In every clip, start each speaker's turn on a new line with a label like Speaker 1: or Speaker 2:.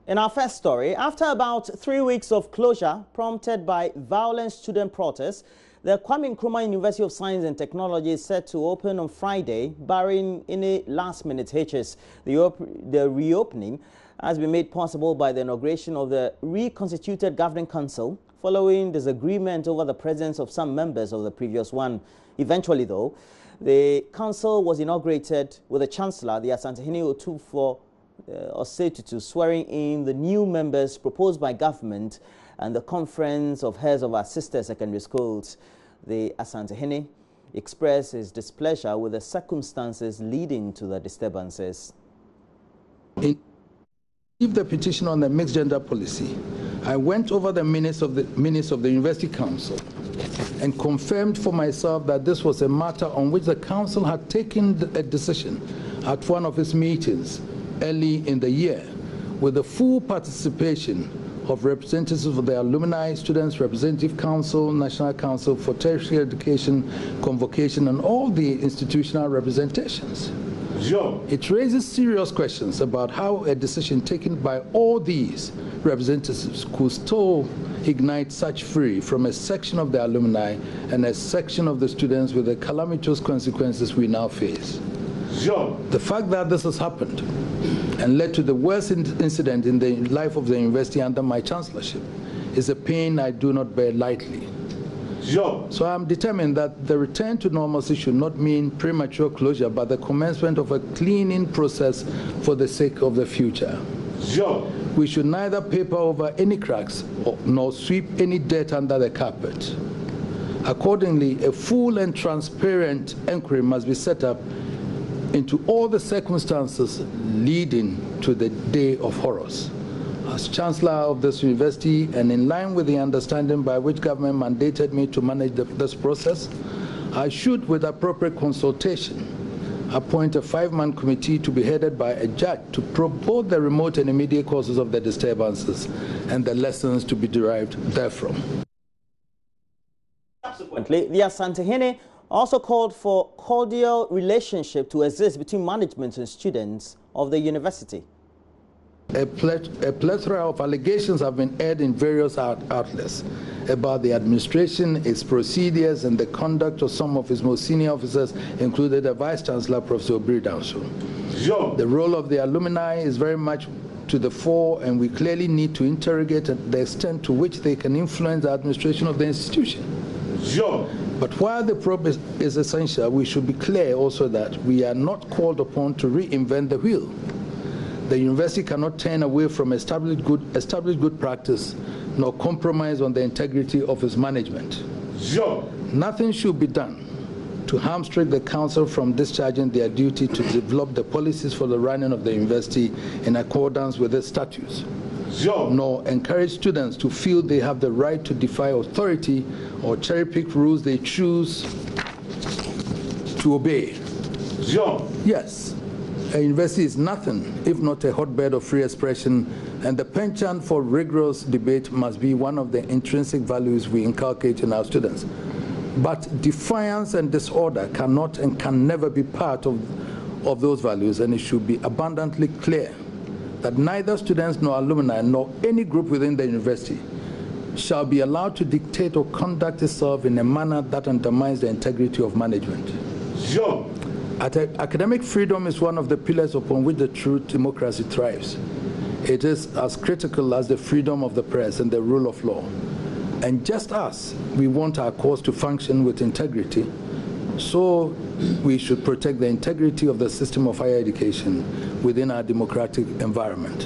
Speaker 1: In our first story, after about 3 weeks of closure prompted by violent student protests, the Kwame Nkrumah University of Science and Technology is set to open on Friday, barring any last-minute hitches. The reopening has been made possible by the inauguration of the reconstituted Governing Council, following disagreement over the presence of some members of the previous one. Eventually, though, the council was inaugurated with the Chancellor, the Asantehene Otufo Osei-Tutu, swearing in the new members proposed by government and the Conference of Heads of our sister secondary schools. The Asantehene expressed his displeasure with the circumstances leading to the disturbances.
Speaker 2: If the petition on the mixed gender policy, I went over the minutes of the University Council and confirmed for myself that this was a matter on which the council had taken a decision at one of its meetings early in the year, with the full participation of representatives of the Alumni Students Representative Council, National Council for Tertiary Education, Convocation, and all the institutional representations. It raises serious questions about how a decision taken by all these representatives could still ignite such fury from a section of the alumni and a section of the students with the calamitous consequences we now face. The fact that this has happened and led to the worst incident in the life of the university under my chancellorship is a pain I do not bear lightly. So I'm determined that the return to normalcy should not mean premature closure, but the commencement of a cleaning process for the sake of the future. We should neither paper over any cracks nor sweep any dirt under the carpet. Accordingly, a full and transparent inquiry must be set up into all the circumstances leading to the day of horrors. As Chancellor of this university, and in line with the understanding by which government mandated me to manage this process, I should, with appropriate consultation, appoint a 5-man committee to be headed by a judge to probe both the remote and immediate causes of the disturbances and the lessons to be derived therefrom.
Speaker 1: Subsequently, the Asantehene also called for cordial relationship to exist between management and students of the university.
Speaker 2: A plethora of allegations have been aired in various outlets about the administration, its procedures, and the conduct of some of its most senior officers, including the Vice Chancellor, Professor Obiri Danso. The role of the alumni is very much to the fore, and we clearly need to interrogate the extent to which they can influence the administration of the institution. But while the probe is essential, we should be clear also that we are not called upon to reinvent the wheel. The university cannot turn away from established good practice, nor compromise on the integrity of its management. Nothing should be done to hamstring the council from discharging their duty to develop the policies for the running of the university in accordance with its statutes, nor encourage students to feel they have the right to defy authority or cherry-pick rules they choose to obey. Yes, a university is nothing if not a hotbed of free expression, and the penchant for rigorous debate must be one of the intrinsic values we inculcate in our students. But defiance and disorder cannot and can never be part of those values, and it should be abundantly clear that neither students nor alumni nor any group within the university shall be allowed to dictate or conduct itself in a manner that undermines the integrity of management. Academic freedom is one of the pillars upon which the true democracy thrives. It is as critical as the freedom of the press and the rule of law. And just as we want our course to function with integrity, so we should protect the integrity of the system of higher education within our democratic environment.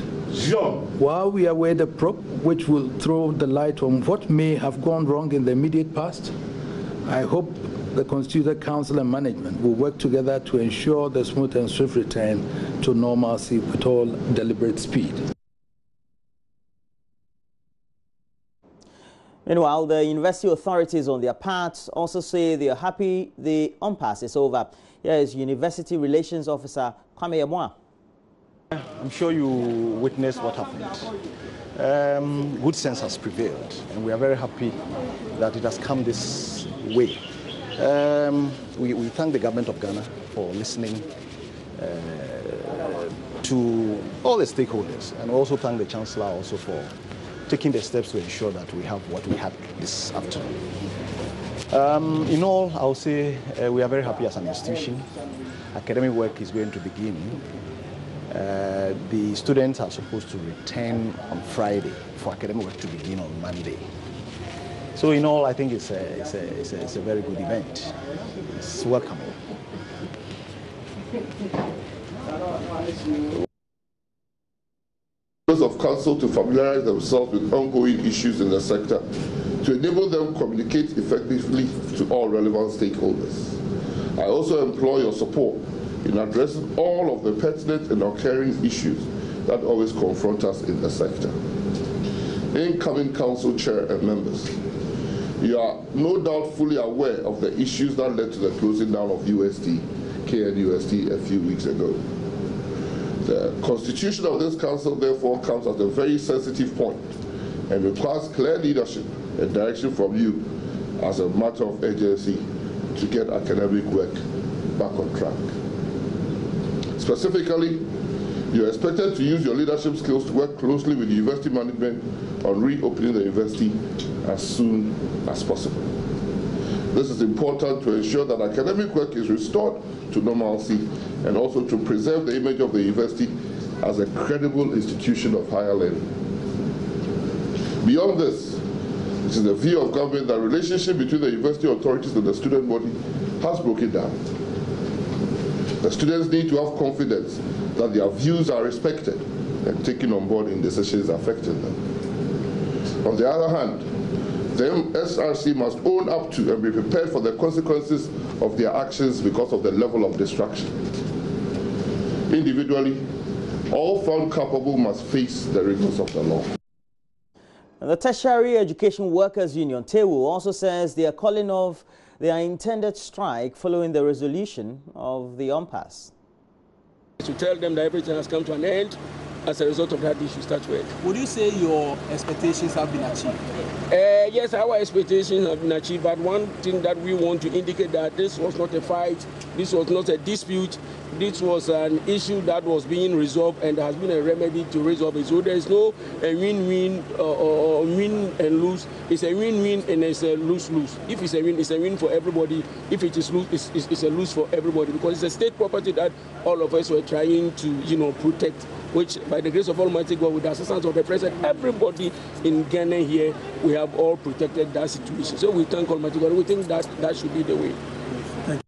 Speaker 2: While we await the probe, which will throw the light on what may have gone wrong in the immediate past, I hope the Constituted Council and management will work together to ensure the smooth and swift return to normalcy with all deliberate speed.
Speaker 1: Meanwhile, the university authorities on their part also say they are happy the impasse is over. Here is University Relations Officer Kwame Yamwa.
Speaker 3: I'm sure you witnessed what happened. Good sense has prevailed, and we are very happy that it has come this way. We thank the government of Ghana for listening to all the stakeholders, and also thank the Chancellor also for taking the steps to ensure that we have what we had this afternoon. In all, I'll say we are very happy as an institution. Academic work is going to begin. The students are supposed to return on Friday for academic work to begin on Monday. So in all, I think it's a very good event. It's welcome.
Speaker 4: Of council to familiarize themselves with ongoing issues in the sector to enable them to communicate effectively to all relevant stakeholders. I also implore your support in addressing all of the pertinent and occurring issues that always confront us in the sector. Incoming council chair and members, you are no doubt fully aware of the issues that led to the closing down of KNUST a few weeks ago. The constitution of this council, therefore, comes at a very sensitive point and requires clear leadership and direction from you as a matter of urgency to get academic work back on track. Specifically, you are expected to use your leadership skills to work closely with the university management on reopening the university as soon as possible. This is important to ensure that academic work is restored to normalcy and also to preserve the image of the university as a credible institution of higher learning. Beyond this, it is the view of government that the relationship between the university authorities and the student body has broken down. The students need to have confidence that their views are respected and taken on board in decisions affecting them. On the other hand, the SRC must own up to and be prepared for the consequences of their actions because of the level of distraction. Individually, all found culpable must face the rigors of the law.
Speaker 1: And the Tertiary Education Workers Union, TEWU, also says they are calling off their intended strike following the resolution of the impasse.
Speaker 5: To tell them that everything has come to an end, as a result of that, they should start work.
Speaker 6: Would you say your expectations have been achieved?
Speaker 5: Yes, our expectations have been achieved, but one thing that we want to indicate that this was not a fight, this was not a dispute, this was an issue that was being resolved and there has been a remedy to resolve it. So there is no win-win or win and lose. It's a win-win and it's a lose-lose. If it's a win for everybody. If it is lose, it's a lose for everybody, because it's a state property that all of us were trying to, protect, which by the grace of Almighty God, with the assistance of the President, everybody in Ghana here, we have all protected that situation. So we thank Almighty God. We think that that should be the way.
Speaker 6: Thank you.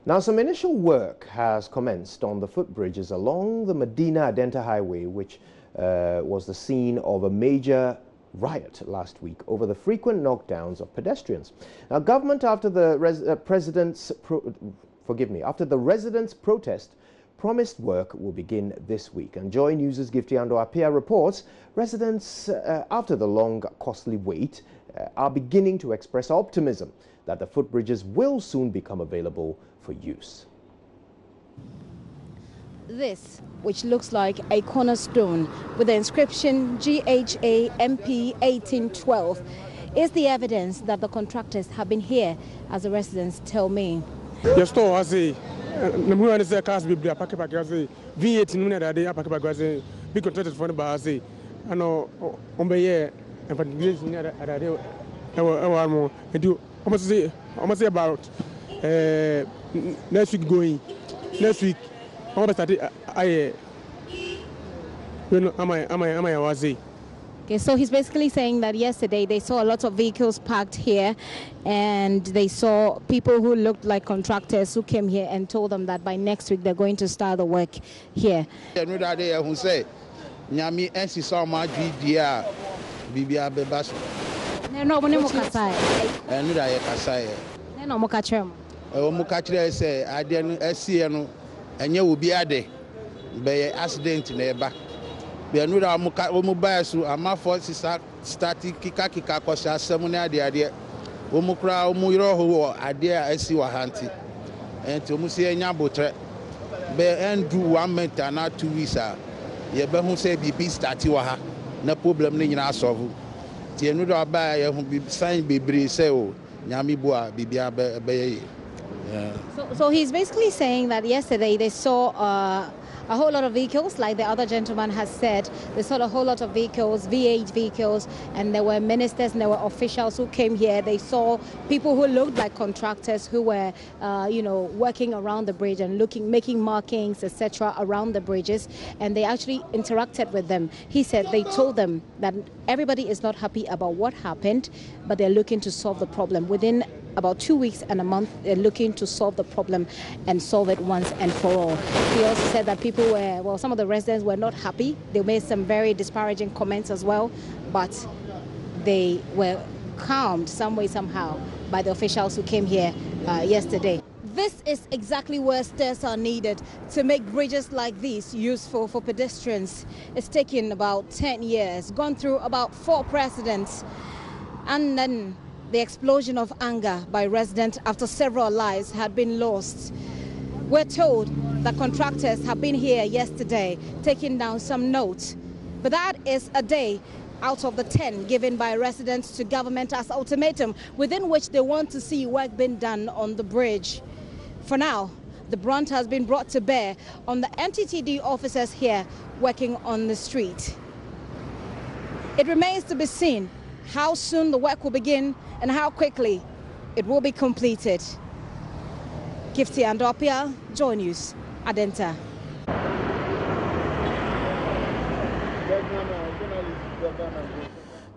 Speaker 7: Now, some initial work has commenced on the footbridges along the Medina-Adenta Highway, which was the scene of a major riot last week over the frequent knockdowns of pedestrians. Now, government, after the residents' protest, promised work will begin this week. And JoyNews' Gifty Ando Apia reports residents, after the long, costly wait, are beginning to express optimism that the footbridges will soon become available for use.
Speaker 8: This, which looks like a cornerstone with the inscription GHA MP 1812, is the evidence that the contractors have been here, as the residents tell me.
Speaker 5: Yes, I say, the cars will be a packet V8 minute a packet big contractors for the bar. Say, I know, on the year, and for the I do almost say about next week going. Next week, I started.
Speaker 8: Okay, so he's basically saying that yesterday they saw a lot of vehicles parked here, and they saw people who looked like contractors who came here and told them that by next week they're going to start the work here. No,
Speaker 9: accident neighbor. Be anu da mobile so amafo start kika kwasha asem ne ade omukra omuyiro ho ade a asi wa hanti enti omusi enya botre be endu 1 month na 2 weeks a ye be hu say bibi start wa ha na problem ne nyina solve ti enu da ba ye hu bi sign bebre say o nyami bua bibia be.
Speaker 8: So he's basically saying that yesterday they saw a whole lot of vehicles, like the other gentleman has said. They saw a whole lot of vehicles, V8 vehicles, and there were ministers and there were officials who came here. They saw people who looked like contractors who were, working around the bridge and making markings, etc., around the bridges, and they actually interacted with them. He said they told them that everybody is not happy about what happened, but they're looking to solve the problem. Within about 2 weeks and a month, they're looking to solve the problem and solve it once and for all. He also said that people were, some of the residents were not happy. They made some very disparaging comments as well, but they were calmed some way, somehow, by the officials who came here yesterday. This is exactly where stairs are needed to make bridges like these useful for pedestrians. It's taken about 10 years, gone through about 4 presidents, and then the explosion of anger by residents after several lives had been lost. We're told that contractors have been here yesterday taking down some notes, but that is a day out of the 10 given by residents to government as ultimatum within which they want to see work being done on the bridge. For now, the brunt has been brought to bear on the MTTD officers here working on the street. It remains to be seen how soon the work will begin and how quickly it will be completed. Gifty Andopia, JoyNews, Adenta.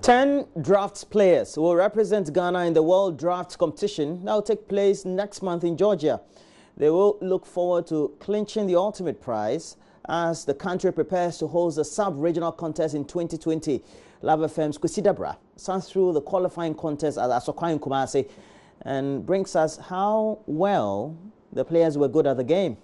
Speaker 1: Ten drafts players will represent Ghana in the World Draft Competition that will take place next month in Georgia. They will look forward to clinching the ultimate prize as the country prepares to host a sub-regional contest in 2020. Love FM's Kwesidabra stands through the qualifying contest at Asokwa in Kumasi and brings us how well the players were good at the game.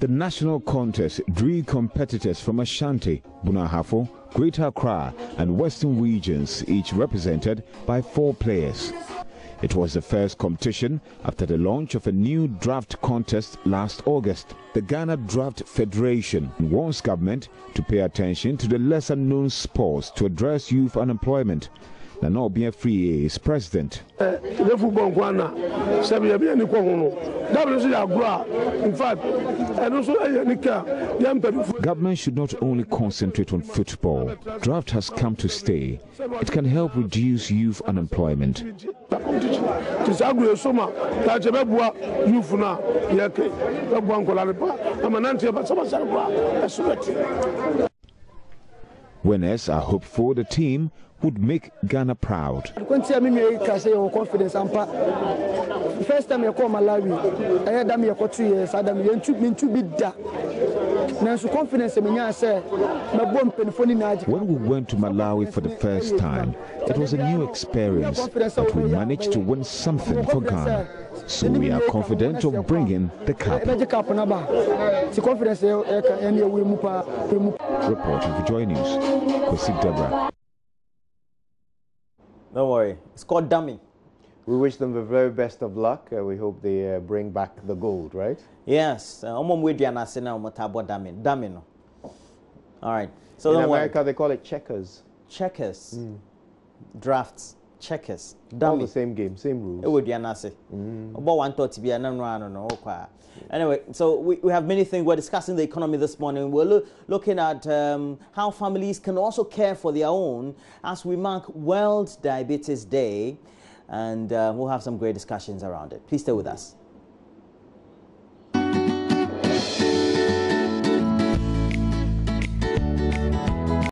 Speaker 10: The national contest drew competitors from Ashanti, Bunahafo, Greater Accra and Western regions, each represented by 4 players. It was the first competition after the launch of a new draft contest last August. The Ghana Draft Federation wants government to pay attention to the lesser-known sports to address youth unemployment. Nana Obia Free is president. Government should not only concentrate on football. Draft has come to stay. It can help reduce youth unemployment. Winners are hopeful the team would make Ghana proud.
Speaker 11: First time I call Malawi, I had done 2 years. I done to be da. Confidence
Speaker 10: When we went to Malawi for the first time, it was a new experience, but we managed to win something for Ghana. So we are confident of bringing the cup. Reporting for JoyNews, Kwesidabra.
Speaker 1: Don't worry, it's called dummy.
Speaker 7: We wish them the very best of luck. We hope they bring back the gold, right?
Speaker 1: Yes. All right. So
Speaker 7: in America, they call it checkers.
Speaker 1: Checkers. Drafts. Checkers.
Speaker 7: All the same game, same rules.
Speaker 1: It would be Anyway, so we have many things. We're discussing the economy this morning. We're looking at how families can also care for their own as we mark World Diabetes Day. And we'll have some great discussions around it. Please stay with us.